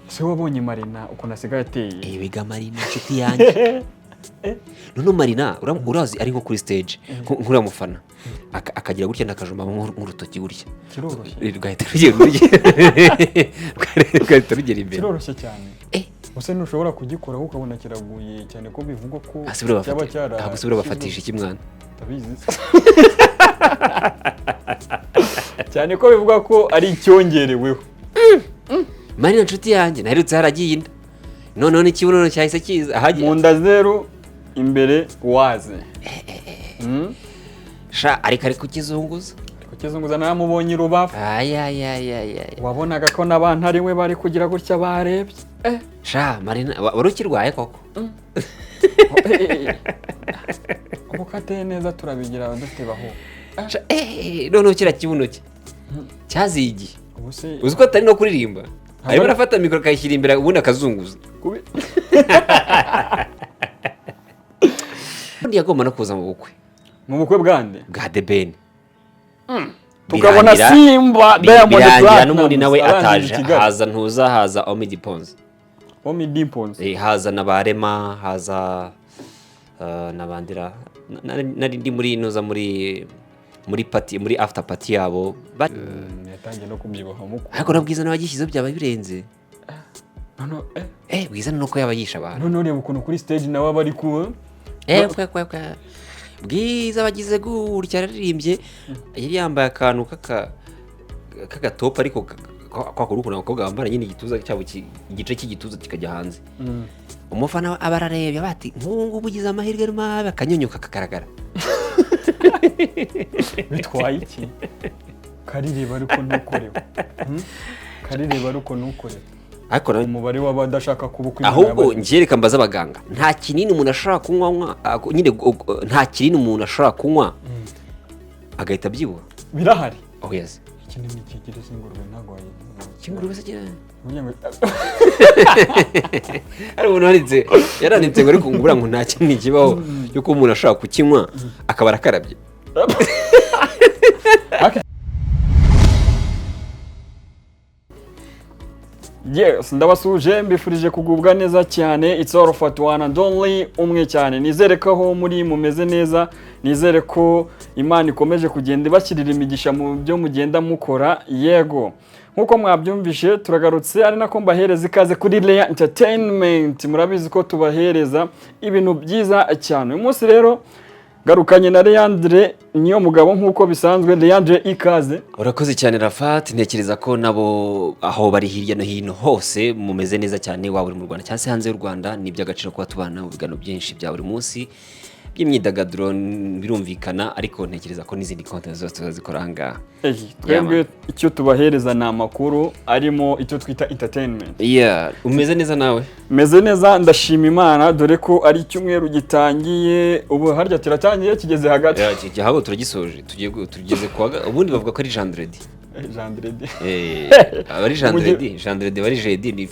Se wabonye Marina uko nasigaye ateye. Biga Marina inshuti yanjye. None Marina urazi ari nko kuri stage nkura mufana akagira gutya nakajoma nk'urutoki gutya. Kiroroshye. Rugahita rugera imbere. Kiroroshye cyane. Use ntushobora kugikora ukabona kiraguye cyane ko bivugwa ko cyaba cyara. Agusubira bafatisha iki mwana? Tabizi. Cyane ko bivugwa ko ari icyongereweho. Marina inshuti yanjye naherutse haragiye inda. None n'ikibuno cyahise kiza ahagiye. Mu nda zero imbere waze. Sha ariko kukizunguza. Kukizunguza namubonye rubavu. Wabonaga ko nabantu ari we bari kugira gutya barebye. Sha Marina warukirwaye koko. Uko kateye neza turabigira dufite baho. None kira kibuno cye. Cyazigi. Uzi ko atari no kuririmba. Arimo arafata mikoro kayishyira imbere ubundi akazunguza. Ndi yagomba no kuza mu bukwe. Mu bukwe bwande? Bwa The Ben. Tukabona Simba Diamond Platinum n'umundi nawe ataje haza Omidi Pons. Omidi Pons. Haza nabarema haza nabandira nari ndi muri inoza muri party muri after party yabo. Yatangiye no kubyibaha muko. Ariko nabwiza n'abagishyizo byaba birenze. None bwiza nuko yabayisha abantu. None ureba ukuntu kuri stage nawe bari ku bwiza bagize gutya aririmbye yari yambaye akantu k'agatopa ariko kwa kuruko n'abakobwa bambara nyine igituza cyabo igice cy'igituza kikajya hanze. Umufana abararebye bati nkungu bugize amahirwe mabe akanyonyuka kagaragara. Bitwaye iki? Karireba ariko ntukorewe. Karireba ariko ntukorewe. Ariko umubare w'abadashaka kubukwa ahubwo ngereka mbaza abaganga nta kinini umuntu ashaka kunywa nyine nta kinini umuntu ashaka kunywa agahita byibuha birahari. Yes. Ikinini kigirese ingurube ntago wayi. Ingurube se cyane. Ari umuntu yaranditse ngo ariko ngubura ngo nta kinini kibaho yuko umuntu ashaka kukinywa akaba arakarabye. Yes, ndabasuje mbifurije kugubwa neza cyane. It's all for one and only umwe cyane. Nizere ko aho muri mumeze neza, nizere ko Imana ikomeje kugenda ibashyirira imigisha mu byo mugenda mukora. Yego. Nkuko mwabyumvishe turagarutse ari nako mbahereza ikaze kuri Leya Entertainment. Murabizi ko tubahereza ibintu byiza cyane. Uyu munsi rero garukanye na Leandre niyo mugabo nkuko bisanzwe. Leandre ikaze. Urakoze cyane Rafat, ntekereza ko nabo aho bari hirya no hino hose mumeze neza cyane waba uri mu Rwanda cyangwa se hanze y'u Rwanda. Ni by'agaciro kuba tubana mu bigano byinshi bya buri munsi by'imyidagaduro birumvikana, ariko ntekereza ko n'izindi content zose tuzazikora ngaha. Twebwe icyo tubahereza na makuru arimo icyo twita entertainment. Umeze neza nawe? Meze neza ndashima Imana dore ko ari cyumweru gitangiye ubu harya tiratangiye kigeze hagati. Habo turagisoje tugeze kwa ubundi bavuga ko ari Jandredi. Abari Jandredi bari jeudi ni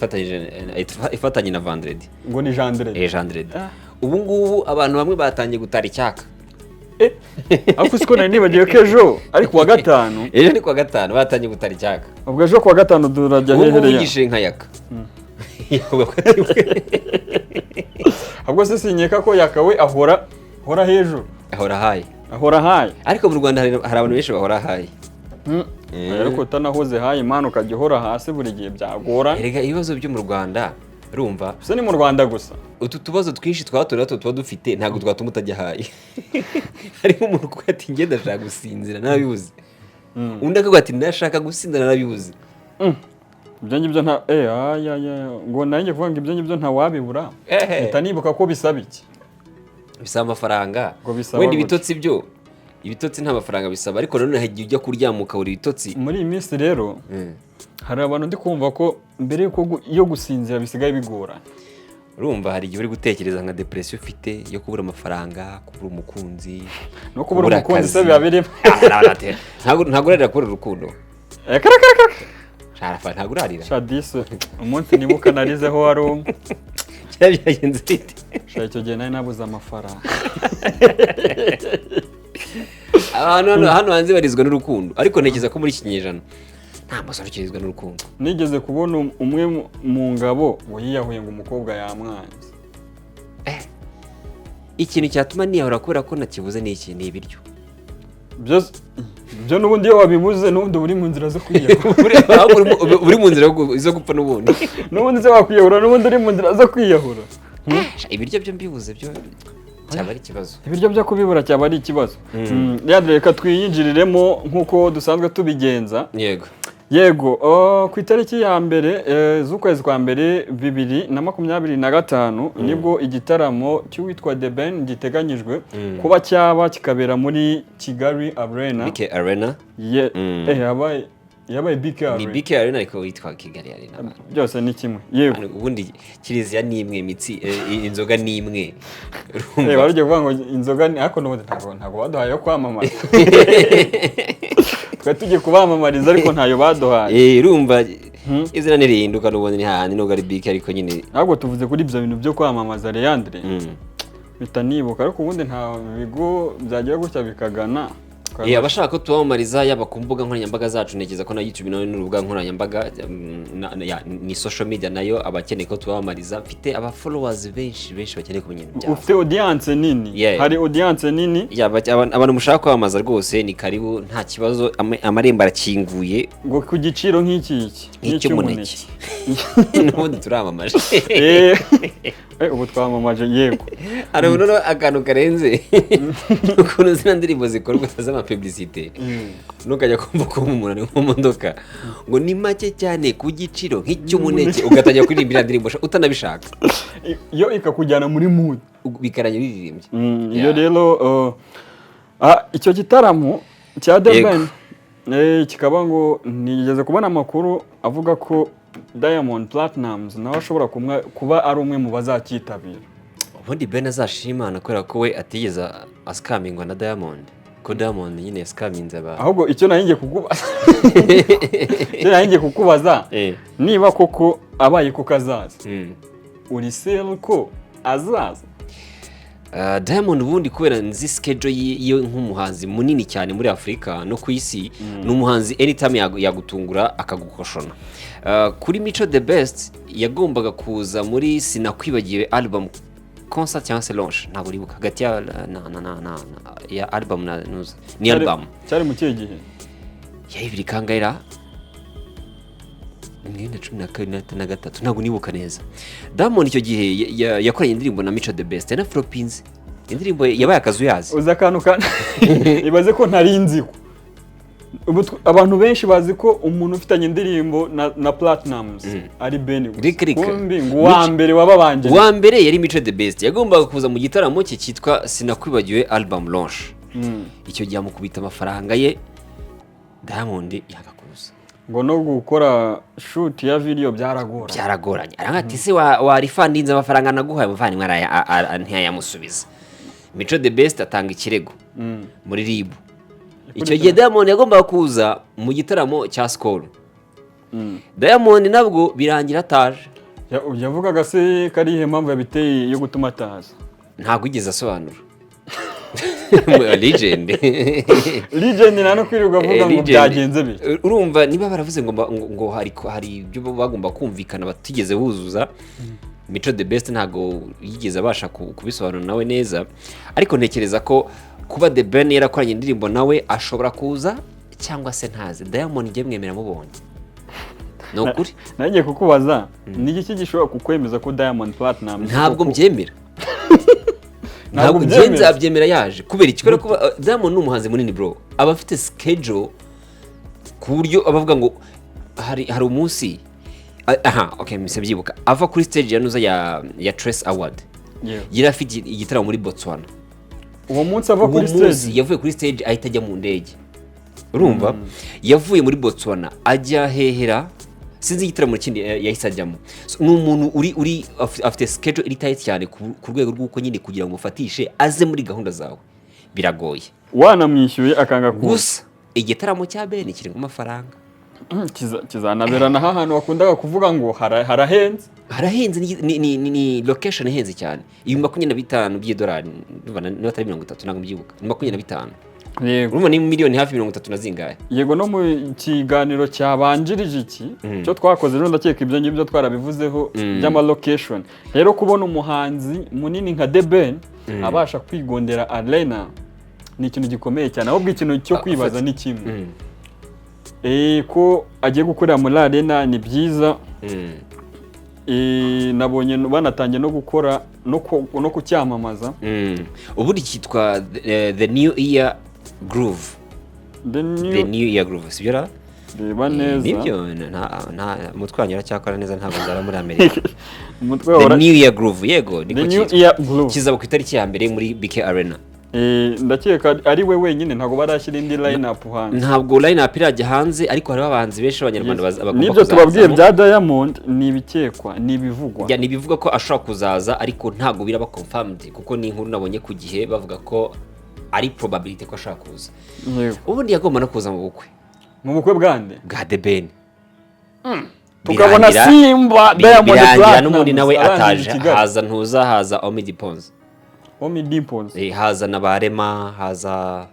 ifatanye na Vendredi. Ngo ni Jandredi. Jandredi. Ubu ngubu abantu bamwe batangiye gutara icyaka. Ako siko nari nibagiye ko ejo ari kuwa gatanu. Ejo ni kuwa gatanu batangiye gutara icyaka. Ubwo ejo kuwa gatanu durajya hehereye. Ubu yishe nkayaka. Ahubwo se sinyeka ko yakawe ahora hejuru. Ahora hayi. Ariko mu Rwanda hari abantu benshi bahora hayi. Ariko tanahoze hayi Imana ukajya uhora hasi buri gihe byagora. Erega ibibazo byo mu Rwanda urumva se ni mu Rwanda gusa. Utu tubazo twinshi twatora tuba dufite ntago twatuma utajya hayi. Harimo umuntu ko ati ngenda ndashaka gusinzira narabibuze. Undi akavuga ati ndashaka gusinzira narabibuze. Ibyo ngibyo nta ngo nanjye kuvuga ngo ibyo ngibyo nta wabibura. Bitanibuka ko bisaba iki? Bisaba amafaranga. Wenda ibitotsi nta mafaranga bisaba, ariko none hagiye ujya kuryamuka uri ibitotsi. Muri iyi minsi rero hari abantu ndi kumva ko mbere yo gusinzira bisigaye bigora. Urumva hari igihe uri gutekereza nka depression ufite yo kubura amafaranga, kubura umukunzi, no kubura umukunzi se biba birimo. Ntago urarira kubura urukundo. Sharafa ntago urarira. Shadise umunsi nibuka narizeho wari umwe. Cyabigenze bite? Icyo gihe nari nabuze amafaranga. Hano hanze barizwa n'urukundo, ariko ntekereza ko muri iki kinyejana nta musore ukirizwa n'urukundo. Nigeze kubona umwe mu ngabo ngo yiyahuye ngo umukobwa yamwanze. Ikintu cyatuma niyahura kubera ko nakibuze ni iki? Ni ibiryo. Byo n'ubundi iyo wabibuze n'ubundi uri mu nzira zo kwiyahura. Uri mu nzira zo gupfa n'ubundi. N'ubundi se wakwiyahura n'ubundi uri mu nzira zo kwiyahura. Ibiryo byo mbibuze byo cyaba ari ikibazo. Ibiryo byo kubibura cyaba ari ikibazo. Reka twiyinjiriremo nk'uko dusanzwe tubigenza. Yego, ku itariki ya mbere z'ukwezi kwa mbere 2025 nibwo igitaramo cy'uwitwa The Ben giteganyijwe kuba cyaba kikabera muri Kigali Arena. BK Arena? Yabaye BK Arena. Ni BK Arena ariko witwa Kigali Arena. Byose ni kimwe. Yego. Ubundi kiriziya ni imwe, imitsi inzoga ni imwe. Barujye kuvuga ngo inzoga ni ariko n'ubundi ntago baduhaye yo kwamamaza. Tugiye kubamamariza ariko ntayo baduhaye. Urumva izina nirihinduka n'ubundi ni hahandi nubwo ari BK ariko nyine. Ntabwo tuvuze kuri ibyo bintu byo kwamamaza Leandre. Bitanibuka ariko ubundi nta bigo byagira gutya bikagana. Abashaka ko tubamamariza yaba ku mbuga nkoranyambaga zacu, ntekereza ko na YouTube nayo n'urubuga nkoranyambaga ni social media nayo abakeneye ko tubamamariza. Mfite aba followers benshi bakeneye kumenya ibyawe. Ufite audience nini? Hari audience nini? Abantu mushaka kwamamaza rwose ni karibu, nta kibazo, amarembo arakinguye. Ngo ku giciro nk'umuneke. N'ubundi turamamaje. Ubu twamamaje yego. Ari uno akantu karenze. Ukuntu zina ndirimbo zikorwa z'amapublicité. Nukajya kumva ko umuntu ari mu modoka ngo ni make cyane ku giciro nk'icy'umuneke, ugatajya kuririmba ndirimbo utanabishaka. Yo ikakujyana muri mood. Bikaranye biririmbye. Iyo rero icyo gitaramo cya The Ben kikaba ngo nigeze kubona amakuru avuga ko Diamond Platnumz nawe ashobora kuba ari umwe mu bazakitabira. Ubundi Ben azashimana kubera ko we atigeze askamingwa na Diamond. Ko Diamond nyine yaskaminze abantu. Ahubwo icyo nahingiye kukubaza niba koko abaye ko kazaza. Uri sel ko azaza. Diamond ubundi kubera nzi schedule yiyo nk'umuhanzi munini cyane muri Afrika no ku isi, n'umuhanzi anytime yagutungura akagukoshona. Kuri Mico The Best yagombaga kuza muri Sinakwibagiwe album concert cyangwa se launch, ntabwo uribuka hagati ya album na nuza ni album cyari mu kihe gihe ya ibiri kangaira 2013 ntabwo nibuka neza. Diamond icyo gihe yakoranye indirimbo na Mico The Best na Flopins, indirimbo yabaye akazuyazi. Uza kantu ibaze ko ntarinzi ko abantu benshi bazi ko umuntu ufitanye indirimbo na Platnumz ari Ben. Kumbi ngo wa mbere wababanje. Wa mbere yari Mico The Best yagombaga kuza mu gitaramo cye cyitwa Sinakwibagiwe album launch. Icyo gihe amukubita amafaranga ye Diamond yagakuza. Ngo no gukora shoot ya video byaragoranye. Arangati se warifandinze amafaranga naguhaye amavani ntiyamusubiza. Mico The Best atanga ikirego muri RIB. Icyo gihe Diamond yagombaga kuza mu gitaramo cya Skol. Diamond nabwo birangira ataje. Yavugaga se karihe mpamvu yabiteye yo gutuma ataza. Ntabwo igeze asobanura. Legend nano kwirirwa avuga ngo byagenze bi. Urumva niba baravuze ngo hari ibyo bagomba kumvikana batigeze buzuza. Mico The Best ntago yigeze abasha kubisobanura nawe neza, ariko ntekereza ko kuba The Ben yarakoranye indirimbo nawe ashobora kuza cyangwa se ntaze. Diamond ngiye mwemera mubonye. No kuri nagiye kukubaza ni iki gishobora kukwemeza ko Diamond Platnumz. Ntabwo mbyemera. Ntabwo nzabyemera yaje kubera iki? Kubera ko Diamond ni umuhanzi munini bro, aba afite schedule ku buryo abavuga ngo hari umunsi mise byibuka ava kuri stage yanuza ya Trace Award. Yari afite igitaramo muri Botswana. Uwo munsi ava kuri stage yavuye kuri stage ahita ajya mu ndege. Urumva yavuye muri Botswana ajya hehera sinzi igitaramo kindi yahise ajyamo. Ni umuntu uri afite schedule iri tight cyane ku rwego rw'uko nyine kugira ngo ufatishe aze muri gahunda zawe biragoye. Wanamwishyuye akanga kuza. Gusa igitaramo cya Ben kiri mu mafaranga. Kizanaberana ahantu wakundaga kuvuga ngo harahenze. Ni location ihenze cyane. 25 by'idolari n'atari 30 ntabwo mbyibuka. 25. yego urumva ni miliyoni hafi 30 na zingahe. Yego no mu kiganiro cyabanjirije iki cyo twakoze rero ndakeka ibyo ngibyo twarabivuzeho by'ama location. Rero kubona umuhanzi munini nka The Ben abasha kwigondera arena ni ikintu gikomeye cyane, ahubwo ikintu cyo kwibaza ni kimwe ko agiye gukorera muri arena ni byiza. Nabonye banatangiye no gukora no kucyamamaza. Ubundi cyitwa the new year groove. The new year groove sibyo ra? Reba neza nibyo nta umutwe wanyu aracyakora neza ntabwo nzara muri Amerika. The new year groove yego niko cyitwa. Kizaba ku itariki ya mbere muri BK Arena. Ndakeka ari we wenyine ntabwo barashyira indi line up hanze. Ntabwo line up irajya hanze ariko hari abahanzi benshi abanyarwanda bagomba kuzaza. Nibyo tubabwiye bya Diamond ni ibikekwa ni ibivugwa. Ya ni bivuga ko ashobora kuzaza ariko ntabwo biraba confirmed kuko ni inkuru nabonye ku gihe bavuga ko ari probability ko ashaka kuza. Ubundi yagomba no kuza mu bukwe. Mu bukwe bwande? Bwa The Ben. Tukabona Simba Diamond Platinum n'ubundi nawe ataje haza Omid Pons. Omid Pons. Haza na Barema haza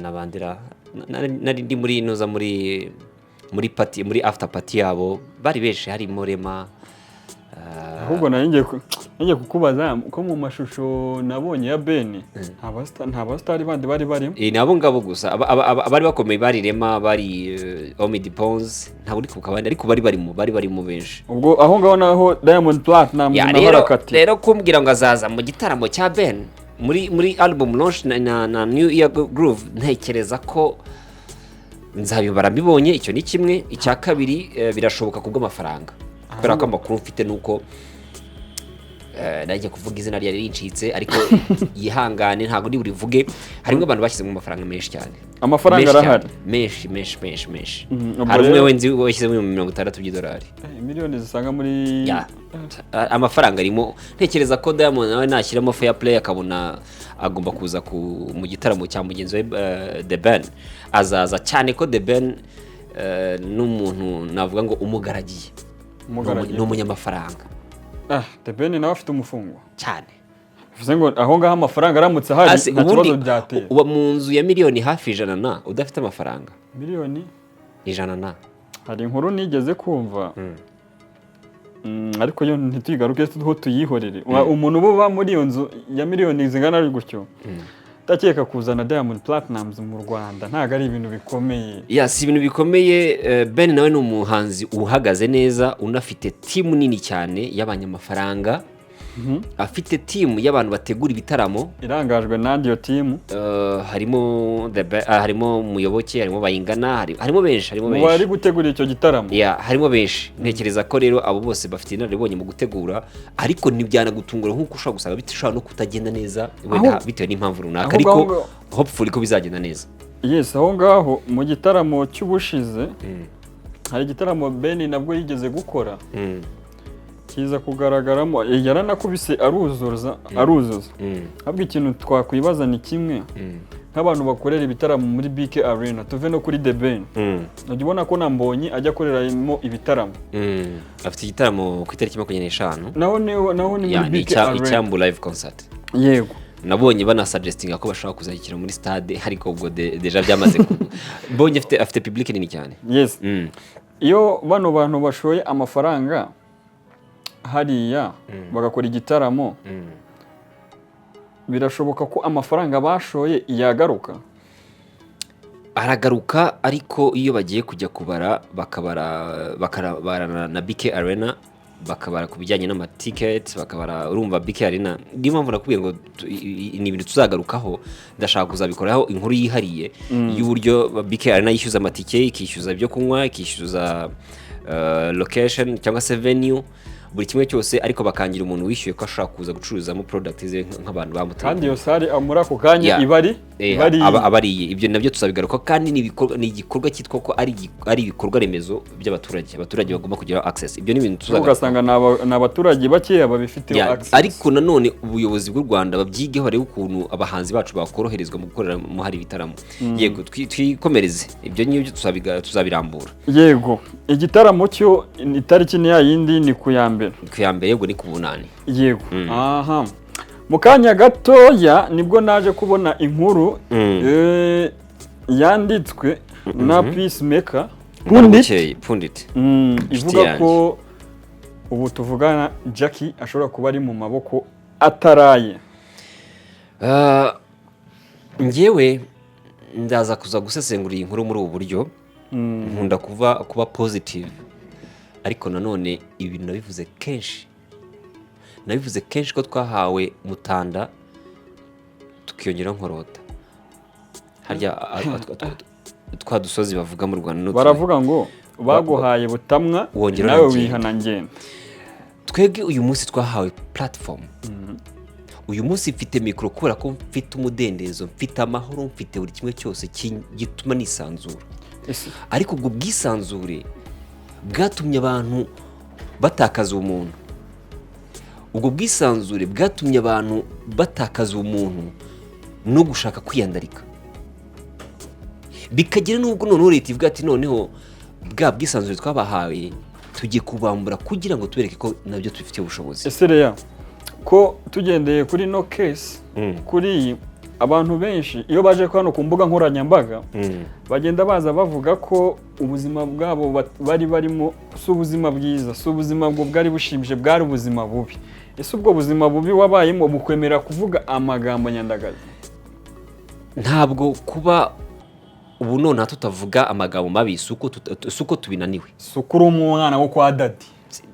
nabandira nari ndi muri inoza muri party muri after party yabo bari benshi harimo Rema. Ahubwo nanje kukubaza ko mu mashusho nabonye ya Ben nta bastar bandi bari barimo. Nabo ngabo gusa abari bakomeye bari Rema bari Omid Pons ntabwo uri kubandi ariko bari barimo benshi. Ubwo aho ngaho naho Diamond Platinum n'abarakati. Rero kumbwira ngo azaza mu gitaramo cya Ben muri album launch na New Year Groove ntekereza ko nzabibara mbibonye icyo ni kimwe. Icya kabiri birashoboka kubwo amafaranga kubera ko amakuru mfite nuko najya kuvuga izina rya rincitse ariko yihangane ntabwo ndi burivuge harimo abantu bashyize mu mafaranga menshi cyane. Amafaranga arahari menshi hari umwe wenzi washyize mu $60 miliyoni zisanga muri amafaranga arimo. Ntekereza ko Diamond nawe nashyiramo fair play akabona agomba kuza mu gitaramo cya mugenzi we The Ben azaza cyane ko The Ben n'umuntu navuga ngo umugaragiye n'umunyamafaranga. The Ben nawe afite umufungo cyane bivuze ngo aho ngaho amafaranga aramutse hari nta kibazo byatera. uba mu nzu ya miliyoni hafi 100 udafite amafaranga miliyoni 100. Hari inkuru nigeze kumva ariko yo ntituyigaruke tuyihorere. Umuntu uba muri iyo nzu ya miliyoni zingana ari gutyo ndakeka kuzana Diamond Platinum mu Rwanda ntago ari ibintu bikomeye. Si ibintu bikomeye. Ben nawe ni umuhanzi uhagaze neza unafite team nini cyane y'abanyamafaranga. Afite team y'abantu bategura ibitaramo irangajwe nandi yo team. Harimo Muyoboke harimo Bayingana harimo benshi bari gutegura icyo gitaramo. Harimo benshi. Ntekereza ko rero abo bose bafite inararibonye mu gutegura ariko ntibyana-gutungura nk'uko ushobora gusanga bitashobora no kutagenda neza wenda bitewe n'impamvu runaka ariko hopefully ko bizagenda neza. Aho ngaho mu gitaramo cy'ubushize hari igitaramo Ben nabwo yigeze gukora kiza kugaragaramo yaranakubise aruzuza. Ahubwo ikintu twakwibaza ni kimwe nk'abantu bakorera ibitaramo muri BK Arena tuve no kuri The Ben. Ujya ubona ko Nambonyi ajya akoreramo ibitaramo. Afite igitaramo ku itariki 25 naho ni muri BK Arena icyambu live concert. Yego nabonye banasuggestinga ko bashaka kuzayikira muri stade ariko ubwo deja byamaze mbonye afite public nini cyane. Iyo bano bantu bashoye amafaranga hariya bagakora igitaramo birashoboka ko amafaranga bashoye yagaruka. Aragaruka ariko iyo bagiye kujya kubara bakabara na BK Arena bakabara ku bijyanye n'amatickets bakabara urumva BK Arena ndi mpamvu nakubwiye ngo ni ibintu tuzagarukaho ndashaka kuzabikoraho inkuru yihariye y'uburyo BK Arena yishyuza amatike ikishyuza ibyo kunywa ikishyuza location cyangwa se venue buri kimwe cyose ariko bakangira umuntu wishyuye ko ashaka kuza gucuruzamo product ze nk'abantu bamutangiye kandi yo sari amura ku kanya ibari abariye ibyo nabyo tuzabigaruka kandi ni igikorwa cyitwa ko ari ibikorwa remezo by'abaturage bagomba kugira access. Ibyo ni ibintu tuzagaruka ugasanga n'abaturage bakeya babifite access ariko nanone ubuyobozi bw'u Rwanda babyigeho rero ukuntu abahanzi bacu bakoroherezwa mu gukorera mu hari ibitaramo. Yego twikomereze ibyo n'ibyo tuzabirambura. Yego igitaramo cyo itariki ni yindi ni ku ya mbere yego ni ku 8. Yego aha mu kanya gatoya nibwo naje kubona inkuru yanditswe na Peacemaker Pundit ivuga ko ubu tuvugana Jackie ashobora kuba ari mu maboko ataraye. Njyewe ndaza kuza gusesengura iyi nkuru muri ubu buryo, nkunda kuba positive, ariko nanone ibintu nabivuze kenshi ko twahawe mutanda tukiyongera nkorota. Harya twa dusozi bavuga mu Rwanda baravuga ngo baguhaye butamwa nawe wihana ngenda. Twebwe uyu munsi twahawe platform. Uyu munsi mfite mikoro kubera ko mfite umudendezo, mfite amahoro, mfite buri kimwe cyose gituma nisanzura. Ariko ubwo bwisanzure bwatumye abantu batakaza umuntu. Ubwo bwisanzure bwatumye abantu batakaza umuntu no gushaka kwiyandarika. Bikagira n'ubwo noneho leta ivuga ati noneho bwa bwisanzure twabahawe tugiye kubambura kugira ngo tubereke ko nabyo tubifitiye ubushobozi. Esereya ko tugendeye kuri no case kuri abantu benshi iyo baje hano ku mbuga nkoranyambaga bagenda baza bavuga ko ubuzima bwabo bari barimo si ubuzima bwiza, si ubuzima bwo bwari bushimije, bwari ubuzima bubi. Ese ubwo buzima bubi wabayemo bukwemera kuvuga amagambo nyandagazi? Ntabwo kuba ubu none tutavuga amagambo mabi suko tubinaniwe, sukuri umwana wo kwa dadi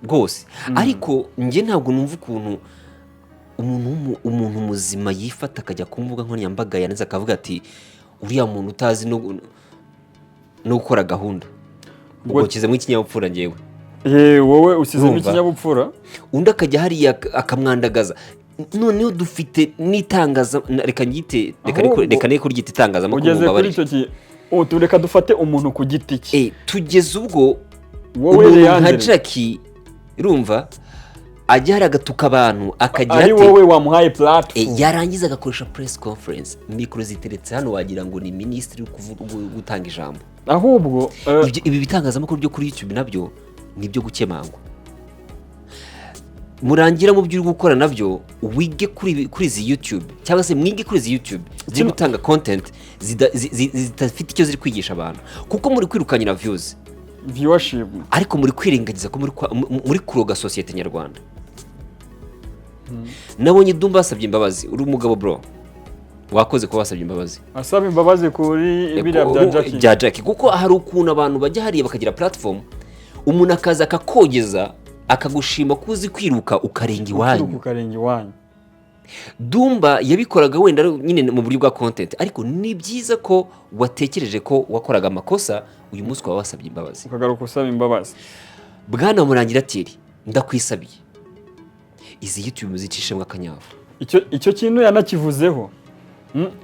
rwose. Ariko nge ntabwo numva ukuntu umuntu muzima yifata akajya ku mbuga nkoranyambaga yaneze akavuga ati uriya muntu utazi no gukora gahunda ubwo kizemo ikinyabupfura ngewe. Wowe usizemo ikinyabupfura, undi akajya hariya akamwandagaza. Noneho dufite n'itangaza, reka ne kuryita itangazamakuru mu babari. Ugeze kuri icyo tureka dufate umuntu ku giti cye. Tugeze ubwo wowe nka Jackie urumva ajya hari agatuka abantu akagira ati wowe wamuhaye platform, yarangiza agakoresha press conference, mikoro ziteretse hano wagira ngo ni minisitiri gutanga ijambo. Ahubwo ibi bitangazamakuru byo kuri YouTube nabyo nibyo gukemangwa. Murangira mu byo uri gukora nabyo wige kuri izi YouTube cyangwa se mwige kuri izi YouTube ziri gutanga content zidafite icyo ziri kwigisha abantu, kuko muri kwirukanyira viewership, ariko muri kwirengagiza ko muri kuroga societe nyarwanda. Nabonye Dumba asabye imbabazi. Uri umugabo bro, wakoze ko basabye imbabazi. Asaba imbabazi kuri ibira bya Jackie, kuko hari ukuntu abantu bajya hariya bakagira platform, umuntu akaza akakogeza akagushima kuzi kwiruka ukarenga iwanyu. Dumba yabikoraga wenda nyine mu buryo bwa content, ariko ni byiza ko watekereje ko wakoraga amakosa uyu munsi kwa wasabye imbabazi, ukagaruka usaba imbabazi. Bwana Murangira ati ndakwisabiye izi YouTube zicishemwe akanyavu. Icyo kintu yanakivuzeho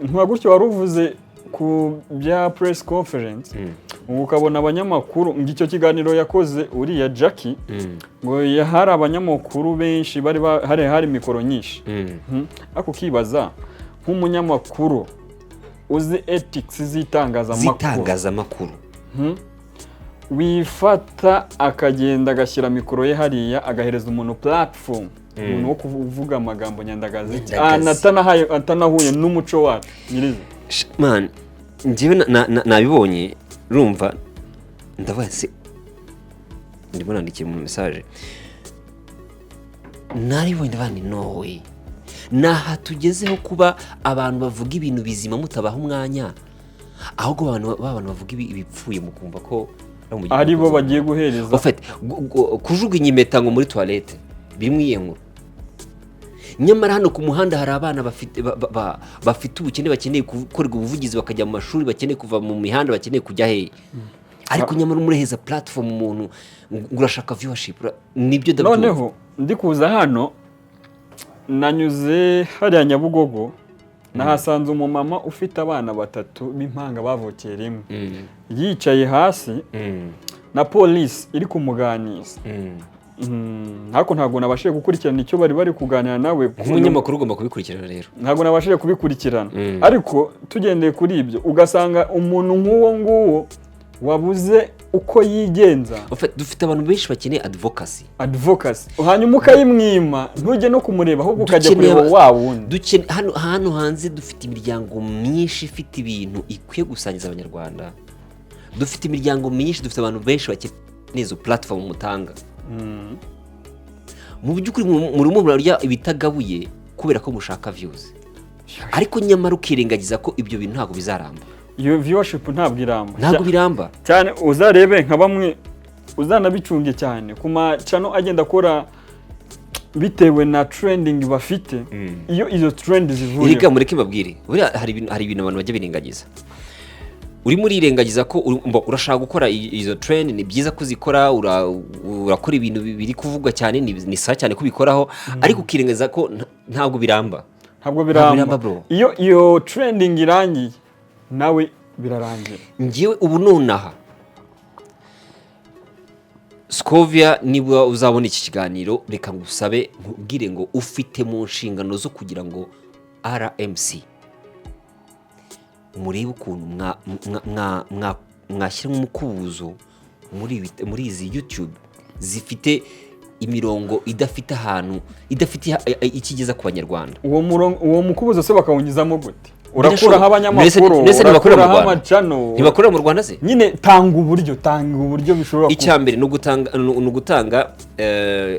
ntuba gutyo waruvuze ku bya press conference. Ukabona abanyamakuru ngicyo kiganiro yakoze uriya Jackie ngo yahari abanyamakuru benshi bari hari mikoro nyinshi. Ako kibaza nk'umunyamakuru uzi ethics zitangazamakuru wifata akagenda agashyira mikoro ye hariya agahereza umuntu platform, umuntu wo kuvuga amagambo nyandagazi atanahuye n'umuco wacu nyiriza. Man, njyewe nabibonye rumva ndavuga se ndimo nandikiye mu message naribonye ndabandi no way naha tugezeho kuba abantu bavuga ibintu bizima mutabaha umwanya, ahubwo abantu bavuga ibipfuye mukumva ko ari bo bagiye guhereza. Ufite kujugunya impeta ngo muri toilette bimwe inkuru. Nyamara hano ku muhanda hari abana bafite ubukene bakeneye gukorerwa ubuvugizi bakajya mu mashuri, bakeneye kuva mu mihanda, bakeneye kujya he. Ariko nyamara umureheza platform umuntu urashaka viewership nibyo dabyo. Noneho ndi kuza hano nanyuze hariya Nyabugogo nahasanze umumama ufite abana batatu b'impanga bavukeye rimwe, yicaye hasi na police iri kumuganiza. Hako ntabwo nabashije gukurikirana icyo bari kuganira nawe. Umunyamakuru ugomba kubikurikirana rero. Ntabwo nabashije kubikurikirana. Ariko tugendeye kuri ibyo ugasanga umuntu nk'uwo wabuze uko yigenza. Dufite abantu benshi bakeneye advocacy, hanyuma ukayimwima ntujye no kumureba ahubwo ukajya kureba wa wundi. Hano hanze dufite imiryango myinshi ifite ibintu ikwiye gusangiza abanyarwanda, dufite imiryango myinshi, dufite abantu benshi bakeneye izo platform mutanga. Mu by'ukuri murimo murarya ibitagabuye kubera ko mushaka views, ariko nyamara ukirengagiza ko ibyo bintu ntabwo bizaramba. Iyo viewership ntabwo biramba cyane. Uzarebe nka bamwe uzanabicunge cyane ku macano agenda akora bitewe na trending bafite. Iyo izo trend zivuye, reka mureke mbabwire, hari ibintu abantu bajya birengagiza. Urimo urirengagiza ko urashaka gukora izo trend, ni byiza kuzikora, urakora ibintu biri kuvugwa cyane, ni sa cyane kubikoraho, ariko ukirengagiza ko ntabwo biramba. Bro. Iyo trending irangiye nawe birarangira. Ngiye ubu nonaha Scovia, niba uzabona iki kiganiro, reka ngusabe nkubwire ngo ufite mu nshingano zo kugira ngo RMC murebe ukuntu mwashyira umukubuzo muri izi YouTube zifite imirongo idafite ahantu, idafite ikigeza ku banyarwanda. Uwo mukubuzo se bakawunyizamo gute? Urakuraho abanyamakuru, urakuraho amacano. Ntibakorera mu Rwanda se? Nyine tanga uburyo bishobora. Icyambere no gutanga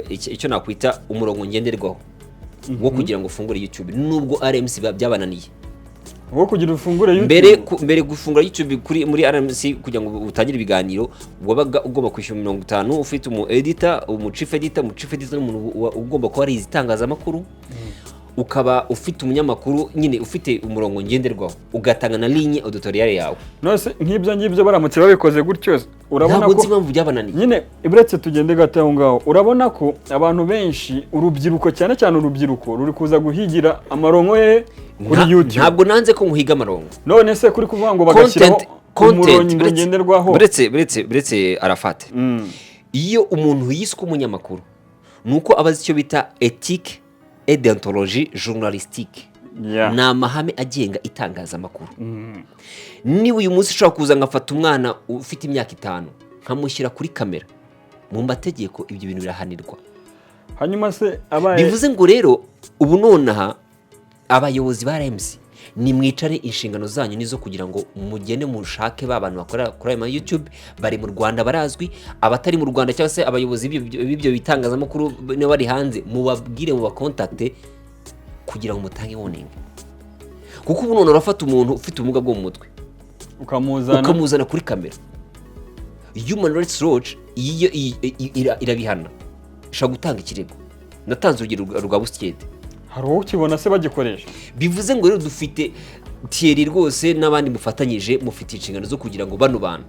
icyo nakwita umurongo ngenderwaho wo kugira ngo ufungure YouTube, nubwo RMC byabananiye. Wo kugira ufungure YouTube mbere gufungura YouTube muri RMC kugira ngo utangire ibiganiro, wabaga ugomba kwishyura 50, ufite umu editor, umu chief editor n'umuntu ugomba kuba ari izitangazamakuru, ukaba ufite umunyamakuru, nyine ufite umurongo ngenderwaho, ugatanga na ligne editorial yawe. Nose nk'ibyo baramutse babikoze gutyo, urabona ko impamvu byabananiye. Nyine iburetse tugende gato aho ngaho, urabona ko abantu benshi, urubyiruko cyane urubyiruko ruri kuza guhigira amarongo ye kuri YouTube. Ntabwo nanze ko muhiga amarongo, none se kuri kuvuga ngo bagashyiraho umurongo ngenderwaho. Buretse Arafate, iyo umuntu yiswe umunyamakuru nuko abazi icyo bita ethique et déontologie journalistique. Ni amahame agenga itangazamakuru. Niba uyu munsi ushobora kuza ngafata umwana ufite imyaka 5 nkamushyira kuri kamera, mu mategeko ibyo bintu birahanirwa. Hanyuma se bivuze ngo rero ubu nonaha abayobozi ba RMC ni mwicare inshingano zanyu nizo kugira ngo mugene mushake abantu bakora kuri ama YouTube, bari mu Rwanda barazwi, abatari mu Rwanda cyangwa se abayobozi b'ibyo bitangazamakuru bari hanze, mubabwire mu bakontakte kugira ngo mutange warning. Kuko ubu none urafata umuntu ufite ubumuga bwo mu mutwe ukamuzana kuri kamera. Human Rights Watch irabihana, ishaka gutanga ikirego. Natanze urugero rwa Buskete, hari uwo ukibona se bagikoresha. Bivuze ngo rero dufite Thierry rwose n'abandi mufatanyije, mufite inshingano zo kugira ngo bano bantu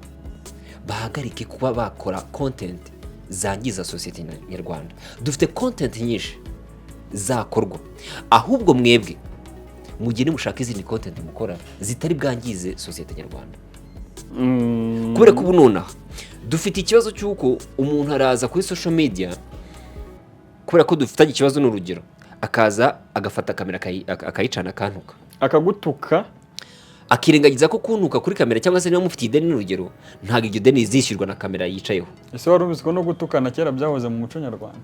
bahagarike kuba bakora content zangiza society nyarwanda. Dufite content nyinshi zakorwa, ahubwo mwebwe mugene mushaka izindi content mukora zitari bwangize society nyarwanda. Kubera ko ubu nonaha dufite ikibazo cy'uko umuntu araza kuri social media, kubera ko dufite ikibazo n'urugero, akaza agafata kamera akayicana akantuka, akagutuka, akirengagiza ko kuntuka kuri kamera cyangwa se niba mufite ideni n'urugero, ntabwo iryo deni zishyurwa na kamera yicayeho. Ese wari ubizi ko no gutukana kera byahoze mu muco nyarwanda?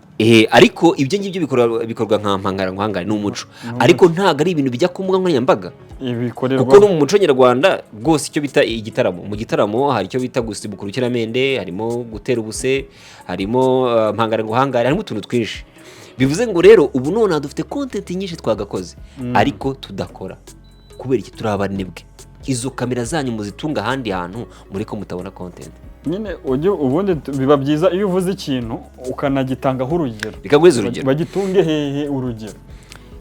Ariko ibyo ngibyo bikorwa nka mpangara ni umuco, ariko ntabwo ari ibintu bijya ku mbuga nkoranyambaga. Kuko no mu muco nyarwanda rwose icyo bita igitaramo, mu gitaramo hari icyo bita gusibuka urukiramende, harimo gutera ubuse, harimo mpangara harimo utuntu twinshi. Bivuze ngo rero ubu none dufite content nyinshi twagakoze, ariko tudakora kubera iki? Turi abanebwe. Izo kamera zanyu muzitunga ahandi hantu muri ko mutabona content. Nyine ubundi biba byiza iyo uvuze ikintu ukanagitangaho urugero. Bikagweza urugero. Bagitunge hehe urugero.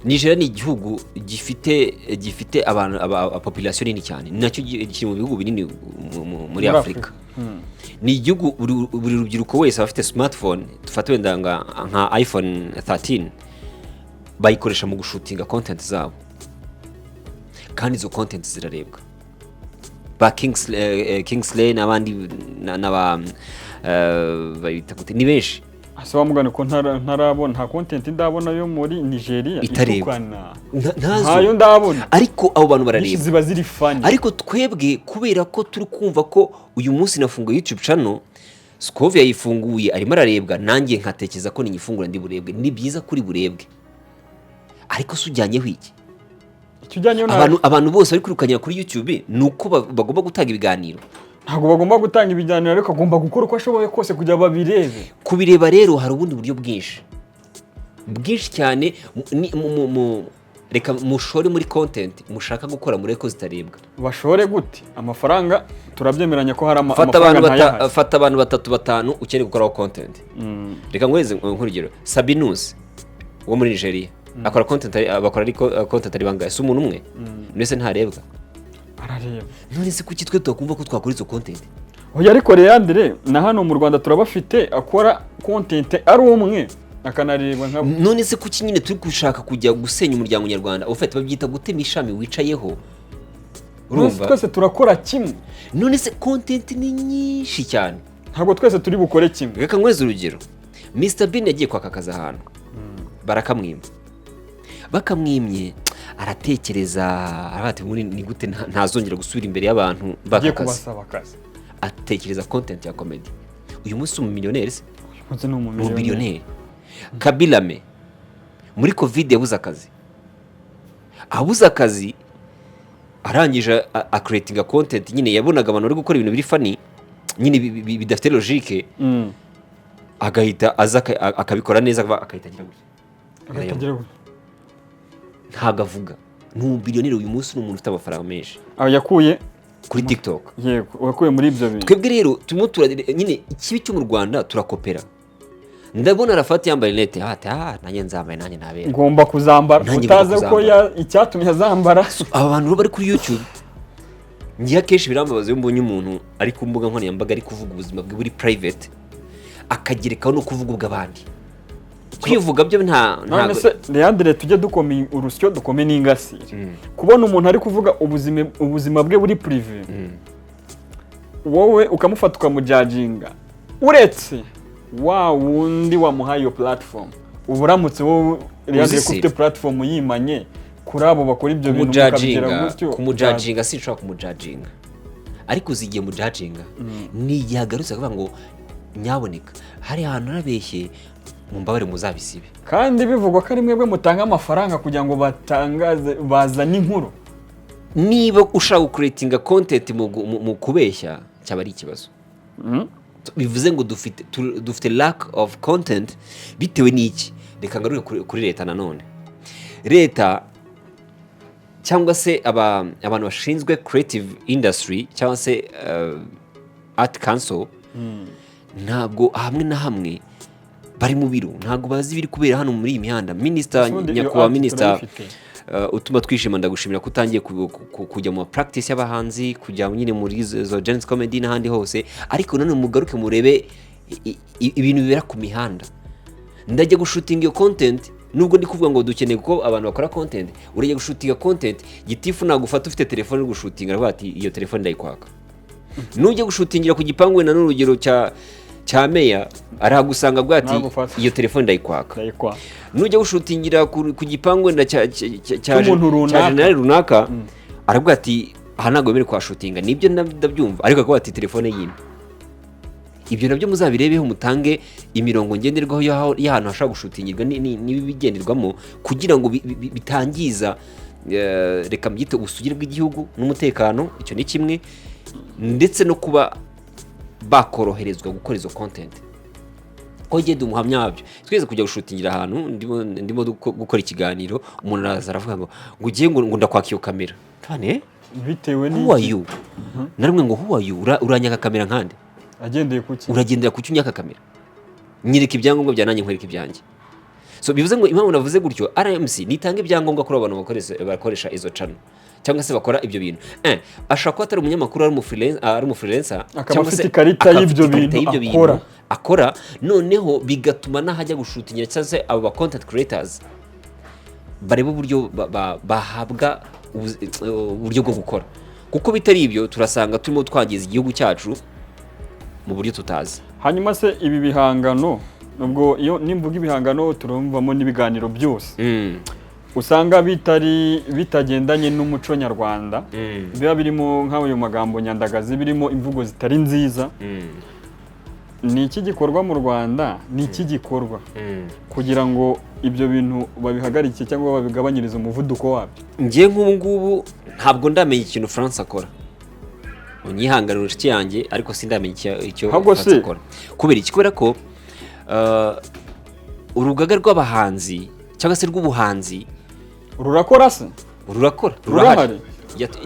Nigeria ni igihugu gifite abantu population nini cyane, nacyo kiri mu bihugu binini muri Afrika. Ni igihugu buri rubyiruko wese afite smartphone, dufate wenda nka iPhone 13, bayikoresha mu gushutinga content zabo, kandi izo content zirarebwa. Ba Kingsley n'abandi bayita gute, ni benshi ase wamugane ko ntarabona nta content ndabona yo muri Nigeria itukana ntayo ndabona ariko abo bantu barareba ziba ziri funny ariko twebwe kubera ko turi kumva ko uyu munsi nafunguye YouTube channel Scovia yifunguye arimo ararebwa nanjye nkatekereza ko ninyifungura ndi burebwe ni byiza kuri burebwe ariko sujyanyeho iki abantu bose bari kwirukanyira kuri YouTube nuko bagomba gutanga ibiganiro ntabwo bagomba gutanga ibiganiro ariko agomba gukora uko ashoboye kose kugira babirebe kubireba rero hari ubundi buryo bwinshi cyane reka mushore muri content mushaka gukora muri ko zitarebwa bashore gute amafaranga turabyemeranya ko hari amafaranga fata abantu 3-5 ukeneye gukora content reka ngweze nk'urugero Sabinus wo muri Nigeria akora content bakora content ari bangaye si umuntu umwe mwese ntarebwa arareba none se kuki twe tukumva ko twakora izo content oya ariko Leandre na hano mu Rwanda turabafite akora content ari umwe akanareba nkabo none se kuki nyine turi gushaka kujya gusenya umuryango nyarwanda ufite babyita gutema ishami wicayeho urumva twese turakora kimwe none se content ni nyinshi cyane ntabwo twese turi bukore kimwe reka ngweze urugero Mr Bean yagiye kwakakaza ahantu bakamwimye aratekereza arati muri ni gute ntazongera gusubira imbere y'abantu bakakaza atekereza content ya comedy uyu munsi umumiliyoneri se uzi no umumiliyoneri Kabilame muri covid yabuze akazi arangije a creating a content nyine yabonaga abantu bari gukora ibintu biri funny nyine bidafite logique agahita aza akabikora neza akahita agira gutya ntagavuga n'umumiliyoneri uyu munsi n'umuntu ufite amafaranga menshi yakuye kuri TikTok yego wakuye muri ibyo bintu twebwe rero nyine ikibi cyo mu Rwanda turakopera ndabona Arafati yambaye lete nanjye nzambaye nanjye nabera ngomba kuzambara utaze ko icyatumye azambara aba bantu bari kuri YouTube ngiye akenshi birambabaza iyo mbonye umuntu ari ku mbuga nkoranyambaga ari kuvuga ubuzima bwe buri private akagerekaho no kuvuga ubw'abandi kwivuga byo none se Leandre tujye dukome urusyo dukome n'ingasire kubona umuntu ari kuvuga ubuzima bwe buri privé wowe ukamufata ukamujajinga uretse wundi wamuhaye iyo platform uburamutse wowe Leandre kufite platform yimanye kuri abo bakora ibyo bintu mukabigira gutyo kumujajinga sinshaka kumujajinga ariko uzigiye mujajinga ni yagarutse kuvuga ngo nyaboneka hari ahantu arabeshye mumbabare muzabisibe kandi bivugwa ko ari mwebwe mutanga amafaranga kugira ngo batangaze bazane inkuru niba ushaka creating content mu kubeshya cyaba ari ikibazo bivuze ngo dufite lack of content bitewe n'iki reka ngaruke kuri leta nanone leta cyangwa se abantu bashinzwe creative industry cyangwa se art council ntabwo hamwe na hamwe bari mu biro ntabwo bazi biri kubera hano muri iyi mihanda nyakubahwa minisita utuma twishima ndagushimira ko utangiye kujya mu practice y'abahanzi kujya nyine muri zo Genesis comedy n'ahandi hose ariko none mugaruke murebe ibintu bibera ku mihanda ndajya gushutinga iyo content nubwo ndi kuvuga ngo dukeneye ko abantu bakora content urajya gushutinga content gitifu nagufata ufite telefone uri gushutinga aravuga ati iyo telefone ndayikwaka nujya gushutingira ku gipangu na n'urugero cya meya arahagusanga bwa ati iyo telefone ndayikwaka nujya gushutingira ku gipangu wenda cya generali runaka aravuga ati aha ntabwo wemerewe kuhashutinga nibyo ndabyumva ariko akavuga ati telefone yine ibyo nabyo muzabirebeho mutange imirongo ngenderwaho y'ahantu hashobora gushutingirwa n'ibigenderwamo kugira ngo bitangiza reka mbyite ubusugire bw'igihugu n'umutekano icyo ni kimwe ndetse no kuba bakoroherezwa gukora izo content ko genda umuhamya wabyo twese kujya gushutingira ahantu ndimo gukora ikiganiro umuntu araza aravuga ngo ugiye ngo ndakwaka iyo kamera tane bitewe n'iki who are you narimwe ngo who are you uranyaka kamera nkande agendeye kuki uragendera kuki unyaka kamera nyereka ibyangombwa bya nanjye nkwereka ibyanjye so bivuze ngo impamvu navuze gutyo RMC nitanga ibyangombwa kuri abantu bakoresha izo channel cyangwa se bakora ibyo bintu ashaka ko atari umunyamakuru ari umufreelancer cyangwa se ikarita y'ibyo bintu akora noneho bigatuma nahajya gushutingira cyangwa se abo content creators bareba uburyo bahabwa uburyo bwo gukora kuko bitari ibyo turasanga turimo twangiza igihugu cyacu mu buryo tutazi hanyuma se ibi bihangano ubwo iyo nimvuga ibihangano turumvamo n'ibiganiro byose usanga bitagendanye n'umuco nyarwanda biba birimo nk'ayo magambo nyandagazi birimo imvugo zitari nziza ni iki gikorwa mu Rwanda ni iki gikorwa kugira ngo ibyo bintu babihagarike cyangwa babigabanyirize umuvuduko wabyo ngiye nk'ubu ngubu ntabwo ndamenya ikintu France akora unyihanganira inshuti yanjye ariko sindamenya icyo France akora kubera iki kubera ko urugaga rw'abahanzi cyangwa se rw'ubuhanzi rurakora se rurahari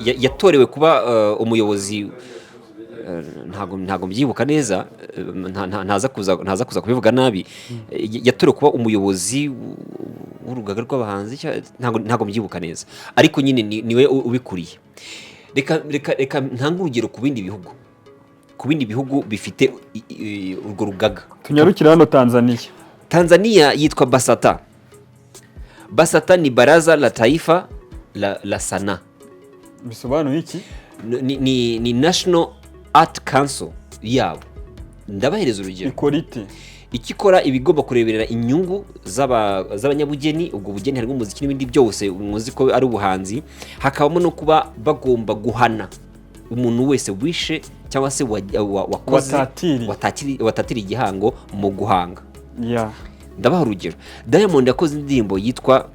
yatorewe kuba umuyobozi ntago mbyibuka neza ntaza kuza kubivuga nabi yatorewe kuba umuyobozi w'urugaga rw'abahanzi ntago mbyibuka neza ariko nyine niwe ubikuriye reka ntange urugero ku bindi bihugu bifite urwo rugaga tunyarukira hano Tanzania yitwa Basata ni baraza la taifa la sana bisobanuye iki ni National Art Council yabo ndabahereza urugero ikorite ikikora ibigomba kureberera inyungu z'abanyabugeni ubwo bugeni harimo umuziki n'ibindi byose muzi ko ari ubuhanzi hakabamo no kuba bagomba guhana umuntu wese wishe cyangwa se wakoze watatira igihango mu guhanga ndabaha urugero Diamond yakoze indirimbo yitwa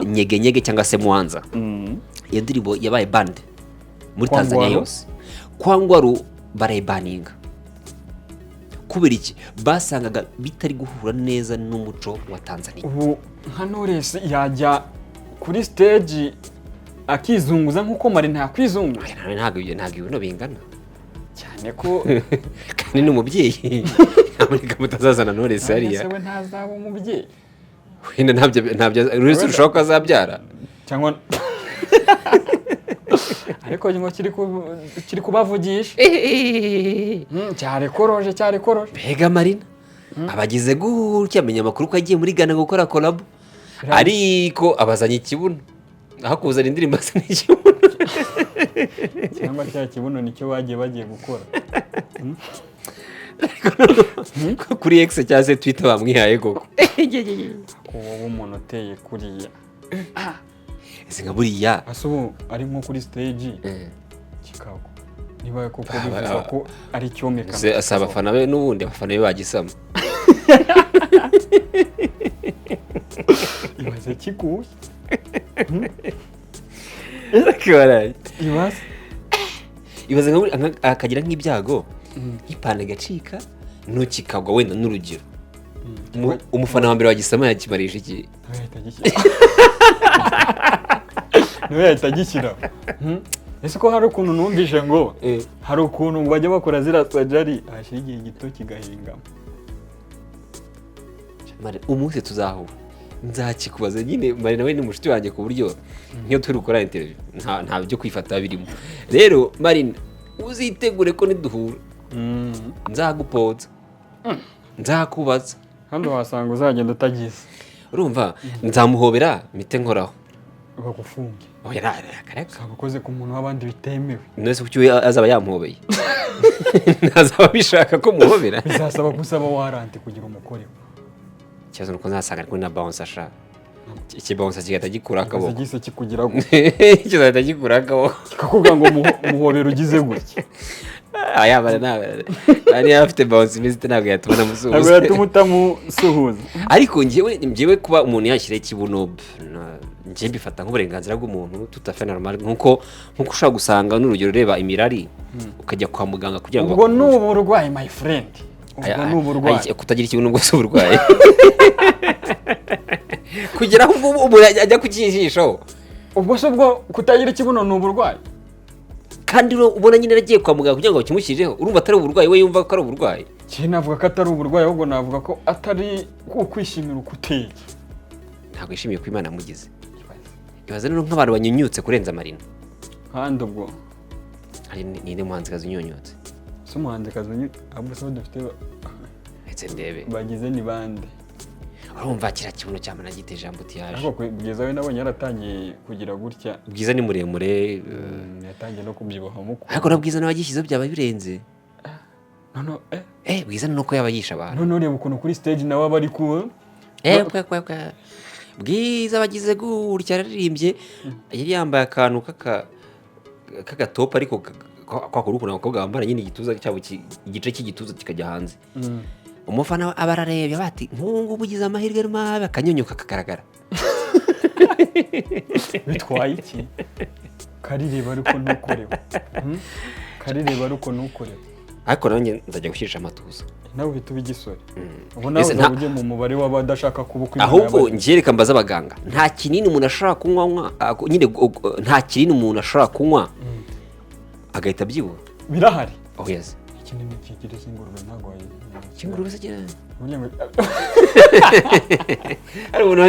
Nyege cyangwa se Mwanza iyo ndirimbo yabaye band muri Tanzania yose kwangwaru barayibaninga kubera iki basangaga bitari guhura neza n'umuco wa Tanzania ubu nka Knowless yajya kuri stage akizunguza nkuko Marina yakwizunguza ntabwo ibintu bingana cyane ko kandi ni umubyeyi Amerika mutazazana Knowless hariya ese we ntazaba umubyeyi wenda ntabyo uretse urushaho ko azabyara cyangwa ariko ngo kiri kubavugisha cyarikoroje mbega Marina abagize gutya amenya amakuru ko agiye muri Ghana gukora collab ariko abazanye ikibuno aho kuzana indirimbo asa n'ikibuno cyangwa cya kibuno nicyo bagiye gukora kuri X cyangwa se Twitter bamwihaye koko wowe umuntu uteye kuriya ese nka buriya asubu ari nko kuri stage kikagwa niba koko bivuga ko ari cyomeka asa abafana be n'ubundi abafana be bagisama ibaze kiguye ibaze nka akagira nk'ibyago nk'ipana gacika ntukikagwa wenda n'urugero umufana wa mbere wagisama yakimarisha iki niwe yahita agishyira ese ko hari ukuntu numvise ngo hari ukuntu bajya bakora ziriya sajari hashyira igihe gito kigahingamo umunsi tuzahura nzakikubaza nyine Marina we ni mushiti wanjye ku buryo nk'iyo turi gukora interview nta byo kwifata birimo rero Marina uzitegure ko niduhura nzagupoza nzakubaza hano wasanga uzagenda utagize urumva nzamuhobera mite nkoraho bagufunge oya kareka ukoze ku muntu w'abandi bitemewe nese kuki azaba yamuhobeye ntazaba bishaka ko muhobera bizasaba gusaba warranty kugira umukoreho cyazo nuko nzasanga kuri na bounce ashaka iki bounce kigata gikura akaboko gise kikugira gute kigata gikura akaboko kikuvuga ngo muhobera ugize gutya aya bana ari afite bounce imizite ntabwo yatubona musuhuza ntabwo yatumusuhuza ariko njyewe kuba umuntu yashyira ikibuno njye mbifata nk'uburenganzira bw'umuntu tutafe normal nkuko ushaka gusanga n'urugero reba imirari ukajya kwa muganga kugira ngo ubwo n'uburwayi my friend ubwo n'uburwayi kutagira ikibuno bwo uburwayi kugira aho umuntu ajya kukijisho ubwo se ubwo kutagira ikibuno n'uburwayi kandi ubona nyine aragiye kwa muganga kugira ngo bakimushyireho urumva atari uburwayi we yumva ko ari uburwayi cyane navuga ko atari uburwayi ahubwo navuga ko atari kwishimira ukuteye ntabwo yishimiye ko Imana amugize ibaze rero nk'abantu banyunyutse kurenza Marina kandi ubwo hari ninde muhanzikazi unyunyutse si umuhanzikazi ahubwo se dufite ndetse ndebe bagize ni bande urumva kira kibuno cya Marina gite jambo tiyaje ariko bwiza we nabonye yaratangiye kugira gutya bwiza ni muremure yatangiye no kubyibuha muko ariko nabwiza nabagishyizo byaba birenze no bwiza nuko yaba yisha abantu none ureba ukuntu kuri stage nawe aba ari ku bwiza bagize gutya yararirimbye yari yambaye akantu k'agatopa ariko kwa kuri ukuntu abakobwa bambara nyine igituza cyabo igice cy'igituza kikajya hanze umufana aba ararebye bati nk'ubu ugize amahirwe mabi akanyunyuka kagaragara bitwaye iki karireba ariko ntukorewe karireba ariko ntukorewe ariko nanjye nzajya gushyisha amatuza nawe uhita uba igisore ubu nawe uzaba ugiye mu mubare w'abadashaka kuba uko ahubwo ngereka mbaza abaganga nta kinini umuntu ashobora kunywa nyine nta kinini umuntu ashobora kunywa agahita abyibuha birahari yes ikinini kigira cy'ingurube ntabwo cy'ingurube se cyane ari umuntu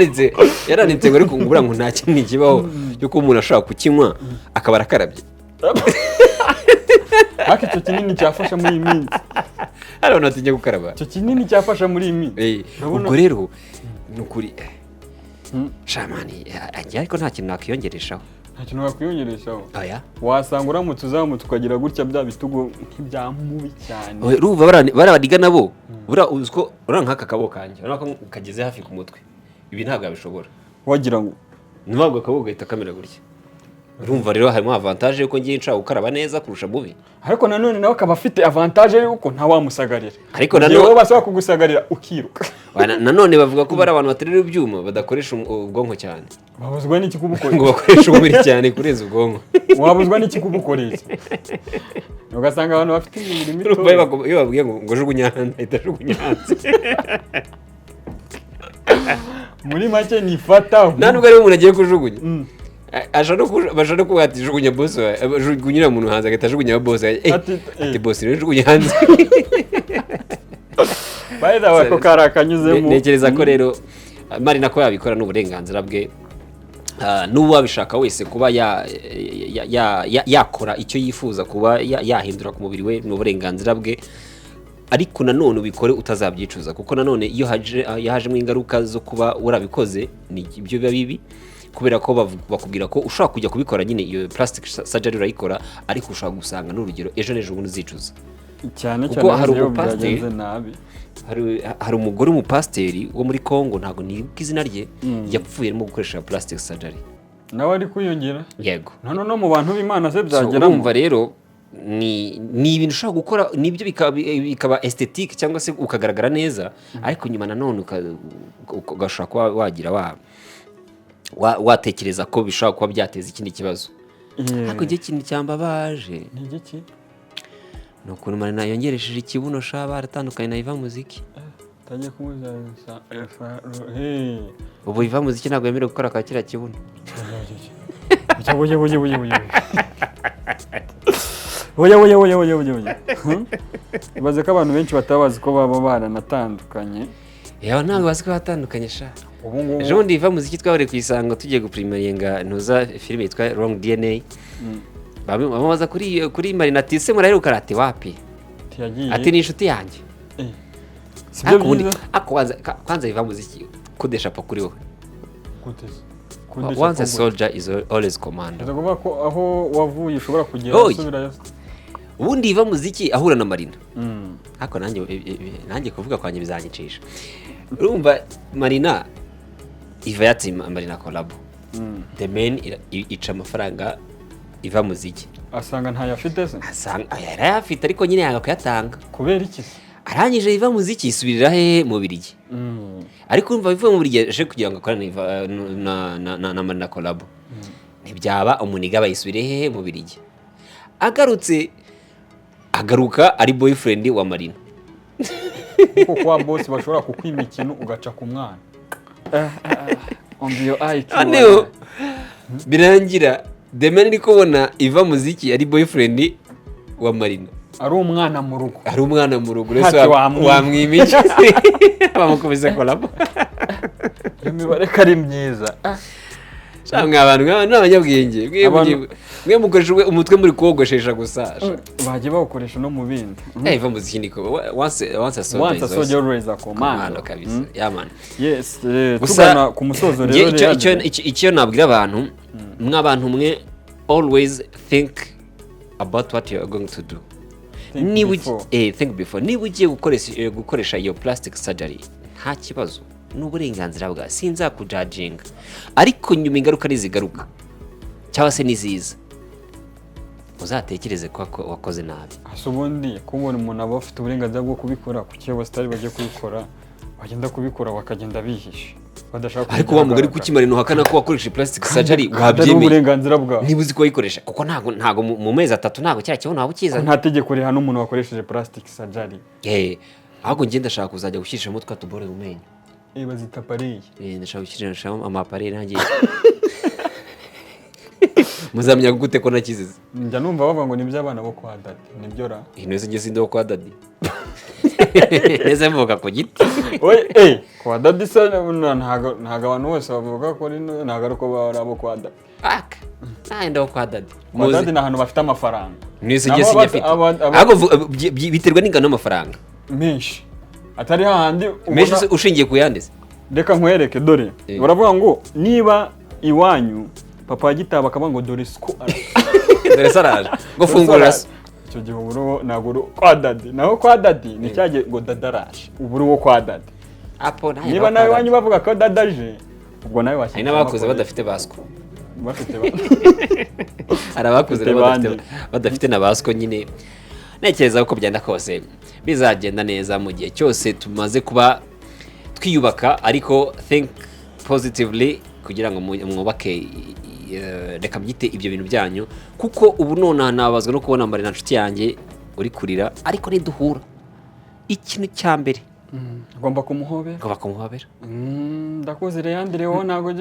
yaranditse ngo ariko ngubura ngo nta kinini kibaho yuko umuntu ashobora kukinywa akaba arakarabye ariko icyo kinini cyafasha muri iyi minsi hari abantu batinya gukaraba icyo kinini cyafasha muri iyi minsi ubwo rero ni ukuri shamani ariko nta kintu nakwiyongereshaho nta kintu wakwiyongereshaho oya wasanga uramutse uzamutse ukagira gutya bya bitugu nk'ibya mubi cyane urumva barabadiga nabo uziko uranga nk'aka kaboko kanjye urabona ko kageze hafi ku mutwe ibi ntabwo yabishobora wagira ngo ntabwo akaboko gahita kamera gutya urumva rero harimo avantage yuko ngiye nshaka gukaraba neza kurusha mubi ariko nanone nawe akaba afite avantage yuko nta wamusagarira ariko nanone wowe basaba kugusagarira ukiruka nanone bavuga ko bari abantu baterera ibyuma badakoresha ubwonko cyane babuzwa n'iki kubukoresha ngo bakoresha umubiri cyane kurenza ubwonko wabuzwa n'iki kubukoresha ugasanga abantu bafite imibiri mito iyo babwiye ngo jugunya hanze ahita ajugunya hanze muri make nifataho nta nubwo ariwe umuntu agiye kujugunya bashaka kuba ati jugunya boss jugunyira umuntu hanze agahita ajugunya boss ati boss rero jugunya hanze bayida wako karakanyuzemo nekereza ko rero Marina ko yabikora n'uburenganzira bwe n'ubu wabishaka wese kuba yakora icyo yifuza kuba yahindura ku mubiri we n'uburenganzira bwe ariko nanone ubikore utazabyicuza kuko nanone iyo hajemo ingaruka zo kuba urabikoze ni ibyo biba bibi kubera ko bakubwira ko ushobora kujya kubikora nyine iyo plastic surgery urayikora ariko ushobora gusanga n'urugero ejo n'ejo bundi uzicuza cyane cyane hari umupasiteri hari umugore w'umupasiteri wo muri Congo ntabwo nibuka izina rye yapfuye arimo gukoresha plastic surgery nawe ari kwiyongera yego none no mu bantu b'Imana se byageramo urumva rero ni ibintu ushobora gukora nibyo bikaba aesthetic cyangwa se ukagaragara neza ariko nyuma nanone ugashobora kuba wagira watekereza ko bishobora kuba byateza ikindi kibazo ariko igihe kintu cyambabaje ni igiki ni ukuntu Marina yongeresheje ikibuno baratandukanye na Yvan Muziki tajya kumuzanisa ubu Yvan Muziki ntabwo yemerewe gukora ka kiriya kibuno oya ibaze ko abantu benshi batabazi ko baba baranatandukanye yawe ntabwo bazi ko batandukanye sha ejo bundi Yvan Muziki twabari ku Isango tugiye gupurimaringa ntuza filime yitwa Wrong DNA bamubaza kuri Marina ati se muraheruka ati wapi ati ni inshuti yanjye kwanza Yvan Muziki kudesha pa kuri wowe once a soldier is always commander ndavuga ko aho wavuye ushobora kugera usubirayo ubundi Yvan Muziki ahura na Marina ariko nanjye kuvuga kwanjye bizanyicisha urumva Marina iva yatsima Marina collab the man ica amafaranga Yvan Muziki asanga ntayafite se yarayafite ariko nyine yanga kuyatanga kubera iki arangije Yvan Muziki isubirira he mu Birigi ariko urumva bivuye mu Birigi aje kugira ngo akorane na Marina collab ntibyaba umuniga bayisubire he mu Birigi agaruka ari boyfriend wa Marina kuko kwa boss bashobora kukwima ikintu ugaca ku mwana on your IQ birangira Deme ni kubona Yvan Muziki ari boyfriend wa Marina ari umwana mu rugo rese wamwimiki bamukomeza collab imibare kari myiza cyangwa abantu n'abanyabwenge mwe mukoresha umutwe muri kogoshesha gusa bagiye bawukoresha no mu bindi Yvan Muziki niko once a soldier always a commando kabisa yaman yes tugana ku musozo rero icyo nabwira abantu mw'abantu mwe always think about what you are going to do think before niba ugiye gukoresha iyo plastic surgery nta kibazo n'uburenganzira bwa sinzakujajinga ariko nyuma ingaruka nizigaruka cyangwa se niziza uzatekereze ko wakoze nabi. Ubundi kubona umuntu aba afite uburenganzira bwo kubikora kuki abastari bagiye kubikora bagenda kubikora bakagenda bihisha badashaka. Ariko wa mugari kuki Marina uhakana ko wakoresha plastic surgery wabyemeye uburenganzira bwa niba uzi ko wayikoresha kuko ntago mu mezi 3 ntago cyara kibono waba ukiza nta tegeko riha n'umuntu wakoresheje plastic surgery. Ahubwo ngenda ndashaka kuzajya gushyisha mutwe tubore mu menyo bazita pariye ndashaka gushyisha amapare nanjye muzamenya gute ko nakizize njya numva bavuga ngo nibyo abana bo kwa dadi nibyo ra ineze nge sindo kwa dadi neze mvuga ku giti kwa dadi se ntago abantu bose bavuga ko ntago ari ko barabo kwa dadi ndo kwa dadi kwa dadi ni ahantu bafite amafaranga neze nge sinyafite ahubwo biterwa n'ingano y'amafaranga menshi atari hahandi menshi ushingiye kuyandeze. Reka nkwereke dore baravuga ngo niba iwanyu papa agitaba akaba ngo dore sko dore saraje ngo fungura icyo gihe uburo naguru kwa dadi naho kwa dadi ni cyaje ngo dadaraje uburo wo kwa dadi niba nawe wanyu bavuga ko dadaje ubwo nawe washyira n'abakuze badafite basko bafite arabakuze badafite na basko nyine nekereza ko byanda kose bizagenda neza mu gihe cyose tumaze kuba twiyubaka ariko think positively kugira ngo mwubake reka byite ibyo bintu byanyu kuko ubu none nabazwa no kubona Marina nshuti yanjye uri kurira ariko niduhura ikintu cya mbere ngomba kumuhobera ndakuze yandire wowe ntago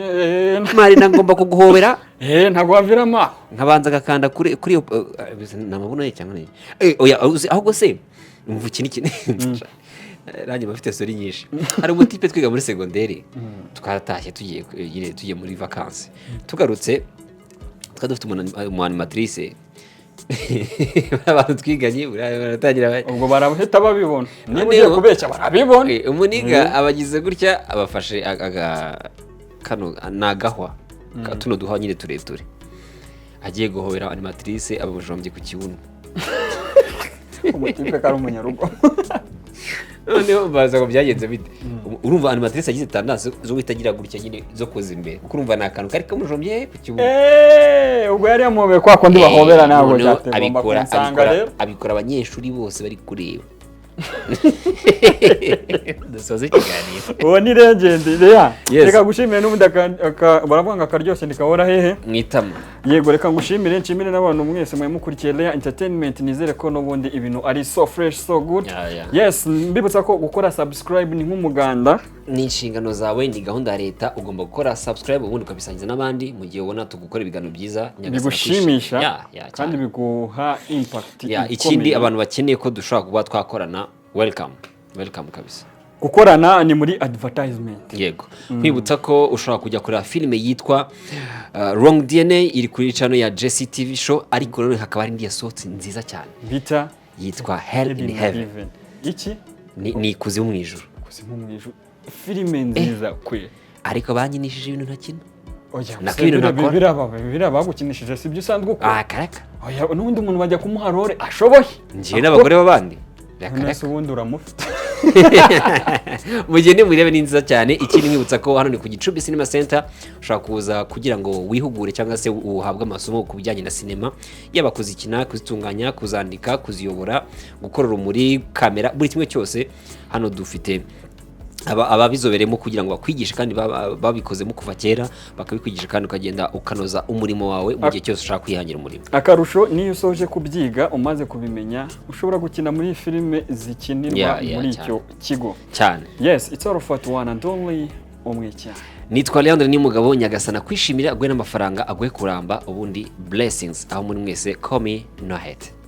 Marina ngomba kuguhobera ntago wavirama nkabanza gakanda kuri namabuno ye cyangwa ne oya ahubwo se umva iki rangi bafite story nyinshi hari umutipe twiga muri secondaire twaratashye tugiye muri vacances tugarutse dufite umu animatrice abantu twiganye baratangira ubwo barahita babibona niba ugiye kubeshya barabibona umuniga abagize gutya abafashe kano nagahwa tuno duha nyine tureture agiye guhobera animatrice ababujombye ku kibuno umutipe kari umunyarugo noneho baza ko byagenze bite urumva animatrice agize tendance zo witagira gutya nyine zo koza imbere kuko urumva nakantu kari kamujombye ku kibuno ubwo yari yamuhobeye kwa ko ndi bahobera ntabwo cyategomba kunsanga rero abikora abanyeshuri bose bari kureba dusoze ikiganiro uwo ni legend reka gushimire n'ubundi baravuga ngo akaryoshye ndikabora hehe mwitama yego reka ngushimire nshimire n'abantu mwese mwe mukurikiye Leya Entertainment nizere ko n'ubundi ibintu ari so fresh so good yes mbibutsa ko gukora subscribe ni nk'umuganda ni inshingano zawe ni gahunda ya leta ugomba gukora subscribe ubundi ukabisangiza n'abandi mu gihe ubona tugukora ibiganiro byiza bigushimisha kandi biguha impact ikindi abantu bakeneye ko dushobora kuba twakorana welcome kabisa gukorana ni muri advertisement yego kwibutsa ko ushobora kujya kureba filime yitwa Wrong DNA iri kuri channel ya Jesse TV show ariko rero hakaba hari indi yasohotse nziza cyane bita yitwa Hell in Heaven iki ni kuzimu mu ijuru filime nziza kwe ariko banyinishije ibintu ntakina bibira bagukinishije si byo usanzwe ukora karaka oya n'undi muntu bajya kumuha role ashoboye ngiye n'abagore b'abandi Nese ubundi uramufite mugende murebe ni nziza cyane ikindi nkibutsa ko hano ni ku Gicumbi Cinema Center ushaka kuza kugira ngo wihugure cyangwa se uhabwe amasomo ku bijyanye na sinema yaba kuzikina kuzitunganya kuzandika kuziyobora gukora urumuri kamera buri kimwe cyose hano dufite ababizoberemo kugira ngo bakwigishe kandi babikozemo kuva kera bakabikwigisha kandi ukagenda ukanoza umurimo wawe mu gihe cyose ushaka kwihangira umurimo. Akarusho niyo usoje kubyiga umaze kubimenya ushobora gukina muri filime zikinirwa muri icyo kigo cyane. Yes, it's all for one and only umwe cyane. Nitwa Leandre ni mugabo nyagasana kwishimira agwe n'amafaranga agwe kuramba ubundi blessings aho muri mwese call me no hate.